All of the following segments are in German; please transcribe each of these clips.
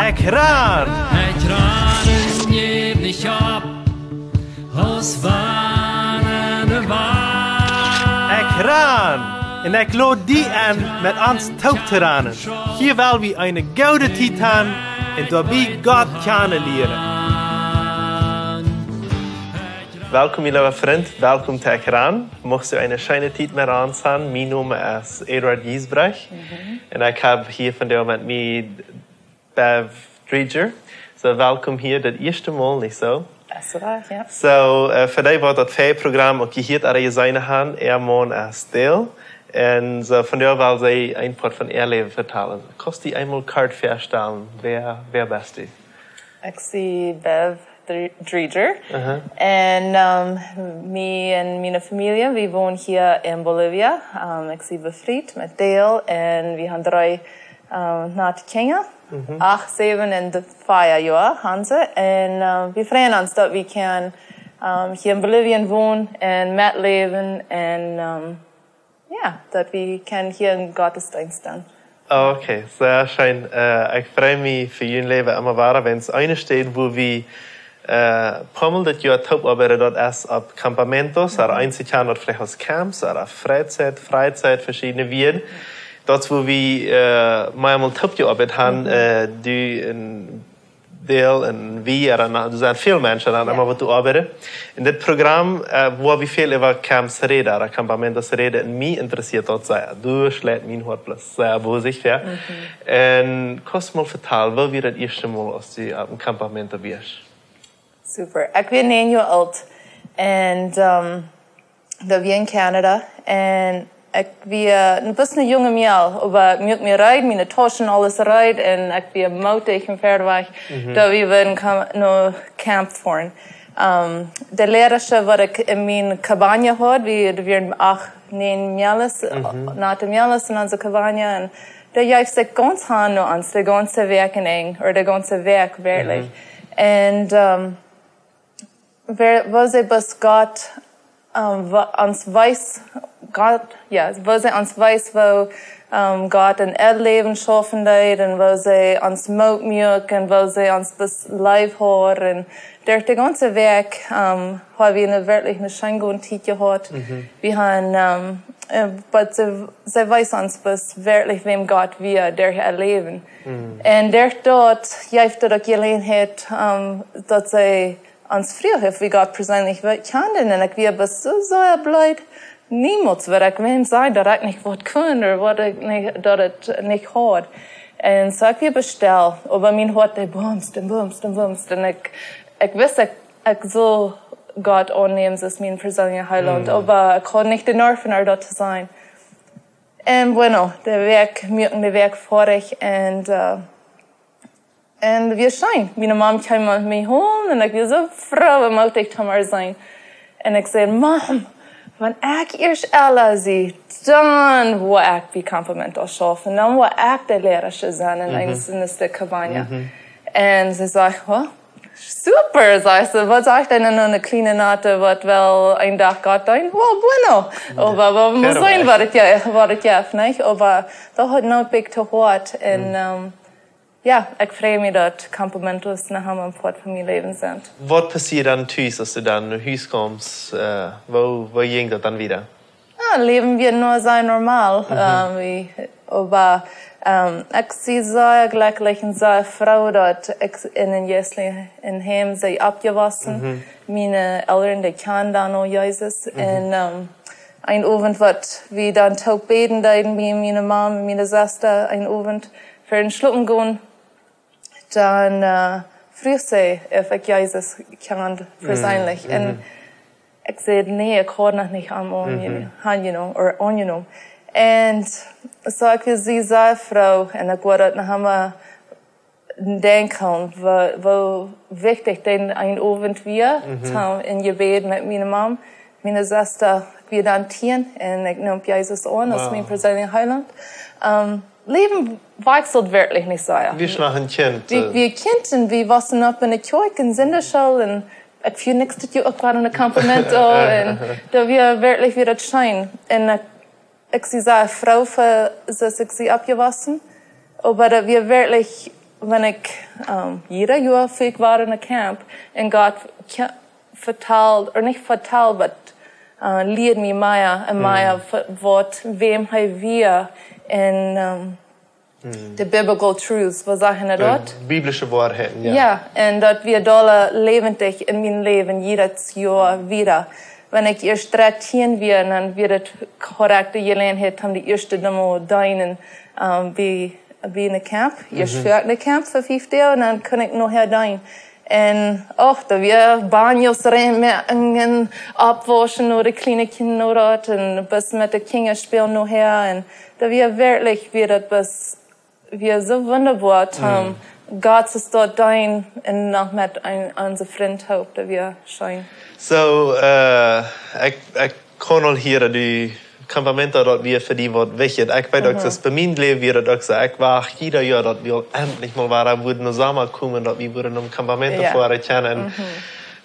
Ekjran! Ekjranen geef niet op, als wanneer waar. Ekjran! En ik lood die aan met ons touwteranen. Hier wil we een gouden titan en daarbij God kennen leren. Welkom, lieve vriend. Welkom te Ekjran. Mocht u een schöne tijd met ons hebben. Mijn naam is Eduard Giesbrecht. En ik heb hier vandaag met mij Beverly Driedger. So, welkom hier, dat eerste maal, niet zo? Dat is waar, ja. So, voor die wordt dat programma ook hier aan je zijn gaan. Man als deel. En so, vandaag wil zij een paar van haar leven vertellen. Kost die eenmaal kort voorstellen? Wer bist u? Ik zie Beverly Driedger. En mij en mijn familie, we wonen hier in Bolivia. Ik zie bevriend met Deel. En we gaan 3 naar Kenia. 8, 7 en 5 jaar gaan ze. En we freuen ons dat we kunnen hier in Bolivia wonen en met leven. En ja, dat we kunnen hier in Gottesdienst doen. Okay, sehr schön. Ich freue mich für Ihr Leben immer weiter, wenn es eine steht, wo wir pommel das Jahr Taubarbeiter dort erst ab Campamento, so einzig dort vielleicht aus Camps, oder Freizeit, verschiedene Viren. Dort, wo wir mal Taubarbeiter haben, die in Deel en wie, er zijn veel mensen aan wat te arbeiden. In dit programma, waar we veel over camps reden, Campamentos reden, en mij interesseert dat zeer. Du schlägt mijn hart plus zeer bozig, ja. En kost mal vertel, waar we dat eerste mal als die op een Campamento was? Super. Ik ben 9 jaar oud. En dat we in Canada. En ik ben een beetje een jonge meal, maar ik moet me rijden, mijn taschen alles rijden en ik ben moedig en verder weg. Dat we naar camp voeren. De leraar wat ik in mijn cabane had, we waren 8, 9 meales, na de meales in onze cabane en dat juist zich ganz aan naar ons, de ganze werken of de ganze werk werkelijk. En was het best God ons weiß, Gott, ja, wo sie uns weiß, wo Gott ein Erdleben schaffen wird und wo sie uns Mut mögen und wo sie uns bis live hören. Und durch das ganze Werk haben wir wirklich eine schöne gute Zeit gehabt. Wir haben, sie weiß uns bis wirklich, wem Gott wir durch ihr Leben. Und durch dort, gibt es auch Gelegenheit, dass sie ons vroeg wie Gott persönlich kennen en ik weer best zo blij. Niemand wil ik wem zijn dat ik niet wat kan of wat ik niet, dat het niet hoort. En zo ik weer bestel, maar mijn hart die boomst. En ik wist ik zo Gott aannemen als mijn persoonlijke heiland, maar ik had niet de nerven er dat te zijn. En bueno, de werk vorig en wir schein. Meine Mom kam mit mir home en ik was zo vrouwenmoedig te maar zijn. En ik zei, Mom, wenn ik eerst Ella zie, dan wil ik bij Campamento schaffen. Dan wil ik de leraar zijn in de cabane. En ze zei, oh, super, zei ze. Wat zeg je dan in een kleine nate, wat wel een dag gaat doen? Well, bueno. Maar we moeten zien wat het heeft, niet? Maar dat had nooit big te hoort. En ja, ik freue mich, dat Campamentos nach een part van mijn leven zijn. Wat passiert dan thuis als du dann naar huis kommst? Wo ging dat dan wieder? Leven wir nur sehr normal. Aber ik zie sehr glücklich und sehr froh, dat ik in een jeslichen Heim sei abgewassen. Meine Eltern, die kennen dan auch Jesus. En ein Abend, wat wir dann taub beten deiden, mit meiner Mom und meiner Schwester, ein Abend für den Schlucken gehen. Dan vroeg ze of ik Jezus kan persoonlijk. En ik zei, nee, ik hoor nog niet aangenomen. En zo ik was die vrouw en ik word het nog denken, hoe wichtig den een avond weer, in gebed met mijn mom, mijn zuster, ik weer dan 10 en ik neem Jezus aan als mijn persoonlijke heiland. Leben wechselt wirklich nicht so. Wie nach ein Kind. Wir Kinder, wir wassen up in der Kirche, in Sinderschule, und ich fühle nichts zu tun, auch in der Campamento, und da wir wirklich wieder schein. Und ich sie eine Frau, dass ich sie abgewassen, aber da wir wirklich wenn ich jeder Jahr ich war in einem Camp und Gott vertelt, oder nicht vertelt, aber leert mir mehr und mehr, wem wir in the biblical truths, was sagen wir dort? Biblische Wahrheiten, ja. Ja, und dort wir dolle lebendig in mein Leben jedes Jahr wieder. Wenn ich erst 13 wäre, dann wird es korrekt gelernt haben, die erste Demo deinen, wie in der Camp. Erst für eine Camp für 5 Tage und dann kann ich noch dein. Und auch, da wir Banyos reinmerken, abwaschen oder kleine Kinder dort und bis mit den Kindern spielen noch her. Und da wir wirklich wieder bis wir so wunderbar haben. Gott ist dort dein und noch mit unser Freund Hope, da wir scheinen. So, ich kann al hier die Campamento dort wir für die Wort wichtig. Ich weiß auch, dass bei meinem Leben wir dort so, ich war jeder Jahr dort wir endlich mal waren, würden noch Sommer kommen, dort wir würden am Campamento vorher kennen.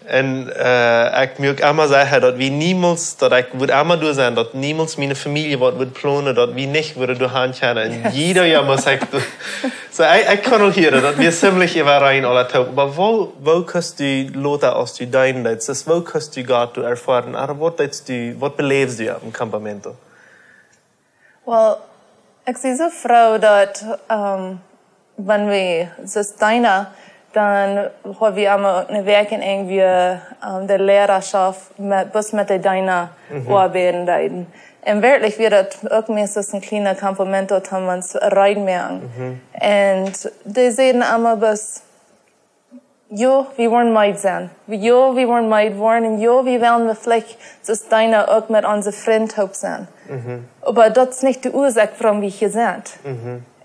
Und ich möchte immer sagen, dass wir niemals, dass ich würde immer durch sein, dass niemals meine Familie wird planen, dass wir nicht würde durch kennen. Und jeder Jahr muss ich, so ich kann auch hier, dass wir ziemlich überrein alle Tag. Aber wo kannst du Leute aus die deinen, das ist, wo kannst du Gott erfahren? Aber was belebst du am Campamento? Well, ich sehe so froh, dass, wenn wir, das deiner, dann haben wir einmal eine Werk in irgendwie der Lehrerschaft bis mit der deiner arbeiten. Und wirklich wird das auch meistens ein kleiner Campamento, haben wir uns reinmerken. Und die sehen einmal bis, jo, wir wollen meid sein. Jo, wir wollen meid worden. Und jo, wir wollen vielleicht das deiner auch mit unserem Freund sein. Aber das ist nicht die Ursache, warum wir hier sind.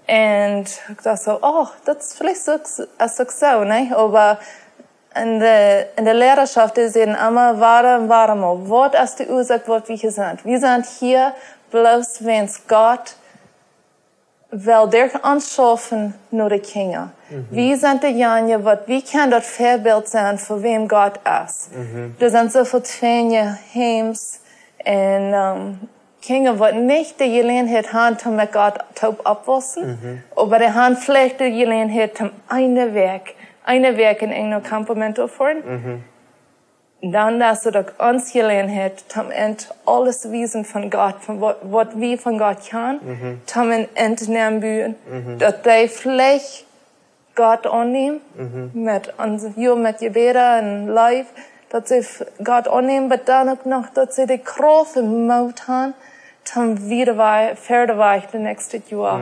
Und ich dachte so, oh, das ist vielleicht so, ne? Aber in der Lehrerschaft, die sehen immer, warum, was ist die Ursache, was wir hier sind? Wir sind hier bloß, wenn es Gott will, der anschaffen, nur die Kinder. Wir sind diejenigen, wie kann das Vorbild sein, für wem Gott ist? Da sind so viele kleine Heims und, Kinder, die nicht die Gelegenheit haben, mit Gott abwaschen, aber die haben vielleicht die Gelegenheit, eine Werk in einem Campamento fahren. Dann, dass sie uns Gelegenheit haben, alles Wissen von Gott, von was wir von Gott können, haben entnehmen, dass die vielleicht Gott annehmen, mit Gebeten und Live, dass sie Gott annehmen, aber dann auch noch, dass sie die Kraft im Mut haben, dann wieder verder das nächste Jahr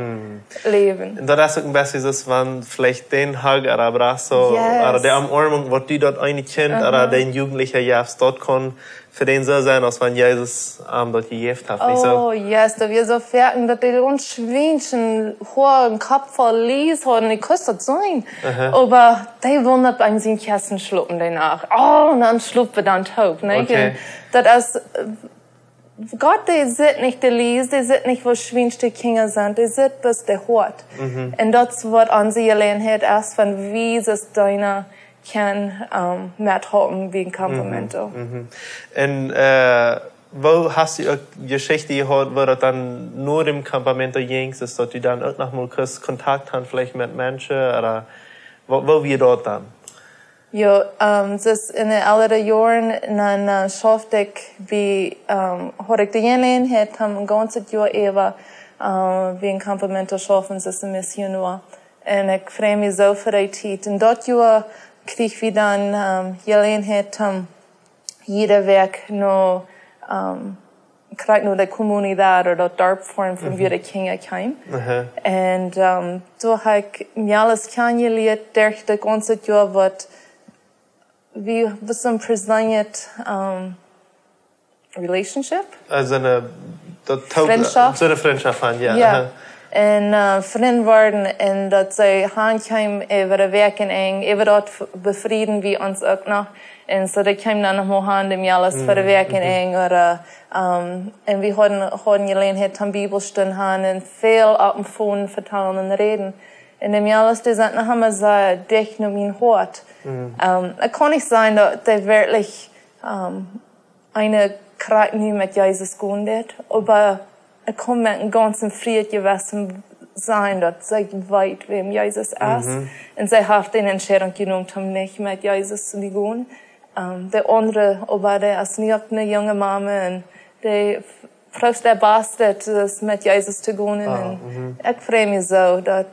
leben. Und das ist auch ein bisschen das, wenn vielleicht den Hag oder so, oder der Umarmung, was die dort eine kennt, oder den Jugendlichen jetzt dort kann, für den so sein, als wenn Jesus dort gegeben hat. Oh, yes, da wir so fertig, dass die uns Schwänchen, hohen Kopf voll Lies haben, die könnte das sein. Aber die wollen nicht beim Sinnkästen schlucken danach. Oh, und dann schlucken dann tot, ne? Okay. Das ist, Gott, der sieht nicht die Lies, der sieht nicht, wo schwinste Kinder sind, der sieht, was der hört. Und das wird unsere Gelegenheit erst, wenn wir das deiner kann, mithalten wie ein Campamento. Und, wo hast du auch Geschichte gehört, wo du dann nur im Campamento gingst, dass du dann auch noch mal kurz Kontakt hast, vielleicht mit Menschen, oder wo wir dort dann? Ja, das ist in den älteren Jahren, dann schaffte ich, wie, hatte ich die Gelegenheit, ein ganzes Jahr über, wie ein Campamento schaffen, das ist ein Missionar. Und ich freue mich so für die Zeit. Und dort Jahr krieg ich dann, Gelegenheit, jeder Werk nur, kriegt nur die Kommunität oder die Dorfform von wie die Kinder kommen. Und, so habe ich mir alles kennengelernt, durch das ganze Jahr, was, wie some präsentiert relationship. Also eine Freundschaft. So eine Freundschaft haben, ja. Ja. Und Freund worden und dass sie heimkamen über die Werken eng, über dort befrieden wir uns auch noch. Und so die kamen dann nochmal heim, dem alles für die Werken eng oder und wir hatten Gelegenheit, am Bibelstunden haben und viel auf dem Phone vertellen und reden. Und dem alles, die sind noch einmal sehr dicht nur mein Hort. Es kann nicht sein, dass die wirklich eine Kraft nie mit Jesus gehen wird, aber es kommt mit einem ganzen Frieden gewesen, sein, dass sie weit wem Jesus ist. Und sie hat die Entscheidung genommen, um nicht mit Jesus zu gehen. Der andere, aber der ist nicht eine junge Mama und der braucht der Bastard, das mit Jesus zu gehen. Und ich freue mich so, dass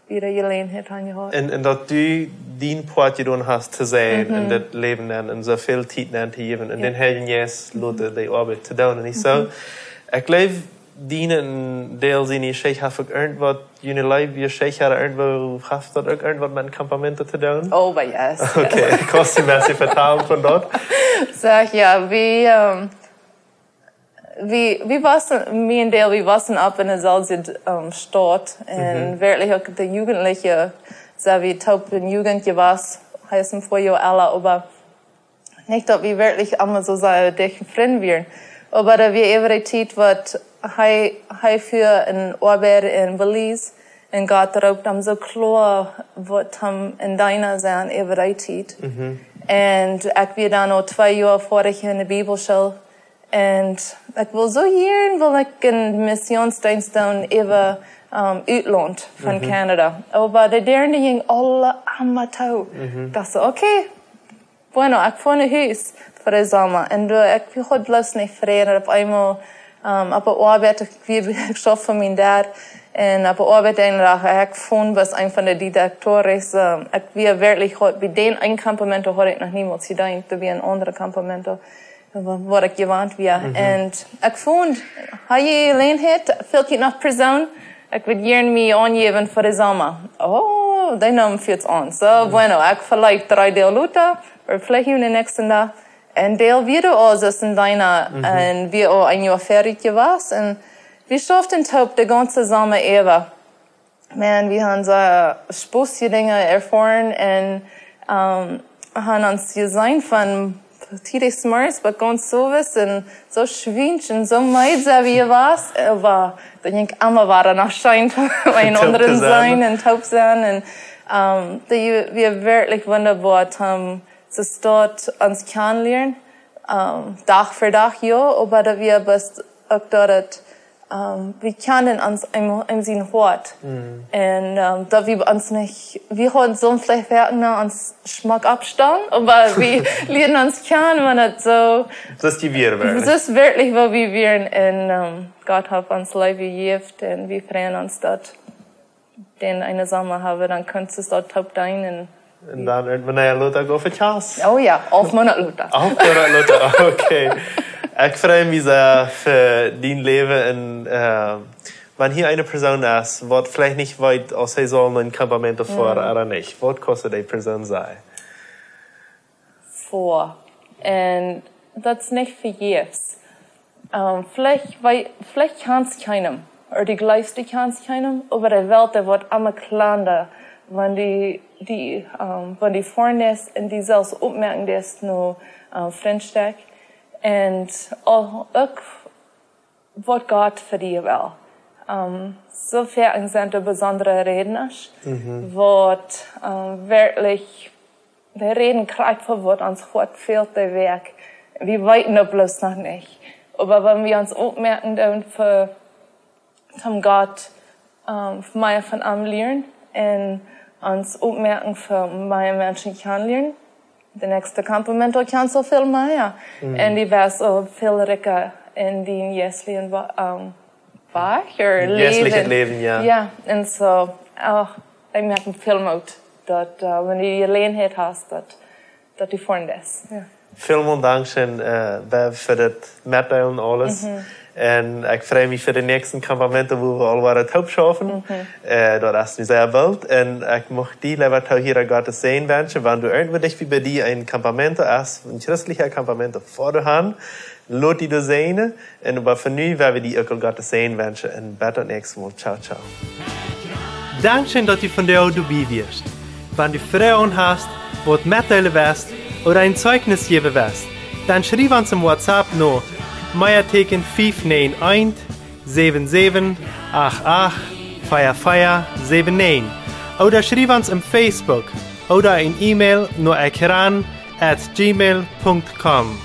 wieder Gelegenheit angehabt. Und dass du den Part getan hast zu sehen in das Leben und so viel Zeit zu geben und den Herrn Jesus Leute die Arbeit zu tun. Und ich so, ich glaube, dienen deel zijn je sheikh heeft ook irgendwas jullie live je sheikh had irgendwo heeft dat ook irgendwas met een Campamento te doen? Oh, but yes. Okay, kannst du mir ein bisschen vertellen von dort? Sag ja, wie waren, mir und Dale, wir waren ab in der Stadt und wirklich auch die Jugendliche, so wie taub in Jugend gewesen, heißen vorher alle, aber nicht, dass wir wirklich einmal so sagen, dich Freund wären. Aber da wir every Zeit wird, hei für ein Arbeit in Belize, und Gott raubt am so klar, wird ham in deiner sein every Zeit. Und ich war dann noch 2 Jahre vorher in der Bibelschule, und ich will so hier, will ich in Missionsdienst tun, über Uitland von Kanada. Aber die deren ging alle am Tau. Das so, okay, bueno, ich fahre nach Haus für den Sommer. Und ich hatte bloß nicht Frieden. Auf einmal, auf der Arbeit, ich geschafft von meinem Dad. Und auf der Arbeit, ich gefunden, was ein von den Direktoren ist. Ich war wirklich, bei den ein Campamento hatte ich noch niemals gedacht, da war ein anderes Campamento, wo ich gewarnt war. Und ich fand, habe ich Gelegenheit, fehlt ich noch Person? Ich würde gerne mich angeben für den Sommer. Oh, die Namen führt an. So, bueno, ich vielleicht 3 Leute, oder vielleicht in den nächsten Tag. Und Dale wieder aus in deiner, und wir auch ein Jahr fertig gewesen. Und wir schafften taub den ganzen Sommer über. Man, wir haben so spannende Dinge erfahren und, haben uns gesehen von tidig Smars, aber ganz sowas und so schwinsch und so meid, so wie was. Aber da denk ich, immer war er noch scheint, ein anderen sein und taub sein. Und, wir wirklich wunderbar haben, zu dort uns kennenlernen, Tag für Tag, ja, aber da wir bis auch dort, wir kennen uns im Sinn Hort. Und, da wir uns nicht, wir haben so vielleicht werden uns Schmack abstellen, aber wir lernen uns kennen, wenn das so. Das ist die wir wirklich. Das ist wirklich, wo wir wären, und, Gott hat uns Leib gegeben, und wir freuen uns dort. Den eine Sommer haben, dann könntest du es dort top deinen. Und dann irgendwann eine Leute go für Chas. Oh ja, auf Monat Leute. Auf Monat Leute, okay. Ich freue mich sehr für dein Leben. Und, wenn hier eine Person ist, wird vielleicht nicht weit aus der Saison ein Campamento vor, oder nicht? Was kostet die Person sein? Vor. Und das ist nicht für jetzt. Vielleicht kann es keinem. Oder die gleichste kann es keinem. Aber die Welt, der wird immer kleiner. Wenn die vorne ist und die selbst aufmerken, dass nur Fremdstück. Und auch was Gott für die will. So viele sind besondere Redner, wird wirklich, die Reden kriegt für was uns Gott fehlt der Weg. Wir weiten das bloß noch nicht. Aber wenn wir uns aufmerken, dann für Gott mehr von ihm lernen und uns aufmerken für mehr Menschen kennenlernen. Der nächste Campamento kann so viel mehr. Und die wäre so viel reicher in den jährlichen Leben, ja. Ja, und so, auch, ich merke viel Mut, dass, wenn du die Gelegenheit hast, dass du vorne bist. Ja. Vielen Dank schön, Bev, für das Mitteilen und alles. Und ich freue mich für den nächsten Campamento, wo wir alle taub schaffen. Das ist mir sehr bald. Und ich möchte die lieber hier Gottes sehen wünschen, wenn du irgendwo dich wie bei dir ein Campamento hast, ein christlicher Campamento vor der Hand, lass die du sehen. Und aber für nun werden wir die auch Gottes sehen wünschen. Und bis zum nächsten Mal. Ciao, ciao. Dankeschön, dass du von der dabei wirst. Wenn du Fragen hast, wo du mitteilen willst, oder ein Zeugnis geben willst, dann schreib uns im WhatsApp noch Meierteken 591 77 88 4479 oder schreib uns im Facebook oder ein E-Mail nur ekjran@gmail.com.